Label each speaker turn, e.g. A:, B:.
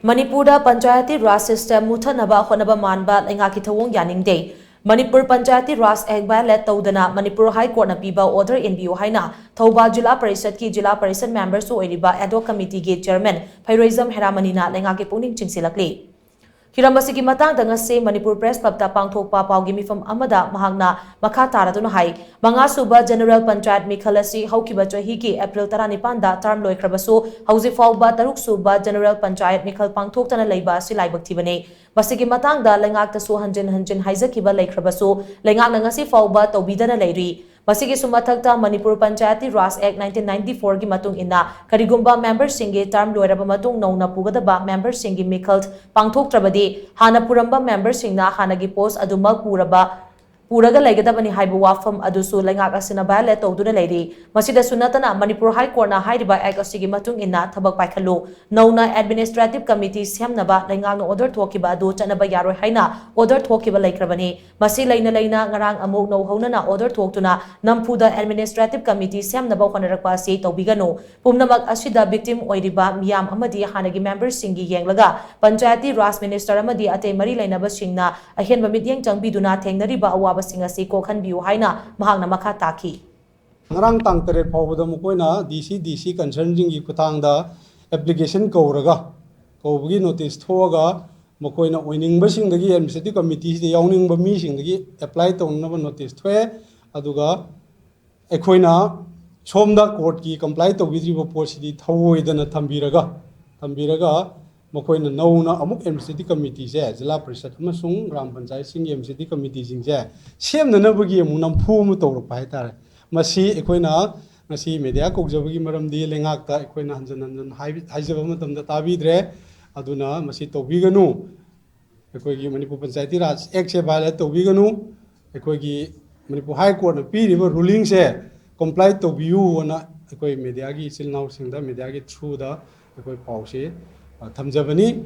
A: Manipur Da Pangchayati Raj system Muthatnaba Hotnaba Manba Leingak Thouong Yaningde Manipur Pangchayati Raj VIOLATE TOUDANA Manipur High Court na PIBA order INBIYU HAINA THOUBAL ZILLA PARISHAD ki ZILLA PARISHAD members OIRIBA AD-HOC committee ki chairman PHEIROIJAM HERAMANI na Leingak PUKNING CHINGSHILAKLI Hiramasi matang danga se Manipur Press Club ta pangthokpa paugi mifam amada mahagna makha taraduna hai manga suba General Panchayat Mikhalasi haukiba chahi ki April 19 da term loikhrabasu hauji fauba taruk suba General Panchayat Mikhal pangthoktana leiba silaibak thibane masigi matang da lengak ta su hanjin haizakiba leikhrabasu lengak na ngasi fauba tobidana leiri masigi sumathakta Manipur Pangchayati Raj Act 1994 gi matung ina karigumba member singi term loiraba matung nongna pugadaba member singi Mikhal pangthoktrabadi Hana Puramba members singna Hanagi post Aduma Puraga Legadabani Haibu Wafam Adusu Lengak Asina VIOLATE Touduna Lady Masida Sunatana Manipur High Court na Hairiba Act of Sigi Matung Ina Tabak Paikalu Nauna Administrative Committee Siamnaba Lengak no order Twokiba Do Chanaba Yaro Haina order Twokiba Laikrabani Masi Laina Ngarang Amuk no Honana order Twoktuna Nampuda Administrative Committee Siamnaba Honarakpa Si Tobigano Pumnamak Ashida victim OIRIBA Miyam Amadi Hanagi members Singi Yanglaga Pangchayati Raj Minister Amadi Ate Mari Lainaba Singna Ahen Bamidyang Changbiduna Tengnariba Awa Basingasi Kokhanbiyu Haina Mahagna Makha Taki
B: Ngarang tang tere pawda mukoina DC concern jingi kutangda application kauraga kawbugi notice thoga mukoina oining basing dagi administrative committee de yawning ba mi sing dagi apply tonaba notice thwe aduga ekhoina somda court ki comply to widri bo posidi thawoidana thambiraga Makoina nauna amuk administrative committee se Zilla Parishad amasung Gram Panchayat sing administrative committee sing se semnana bagi amu nampu mu tawrpa haitare masi ekoina ngasi media kokjabagi maramdi lengakta ekoina hanjan haijaba matamda tabidre aduna masi tobiganu ekoigi Manipur Panchayati Raj Act se VIOLATE tobiganu ekoigi Manipur High Court na piriba ruling se comply tobiyu na ekoi media gi chilnaw singda media gi through da ekoi pause Thamjabani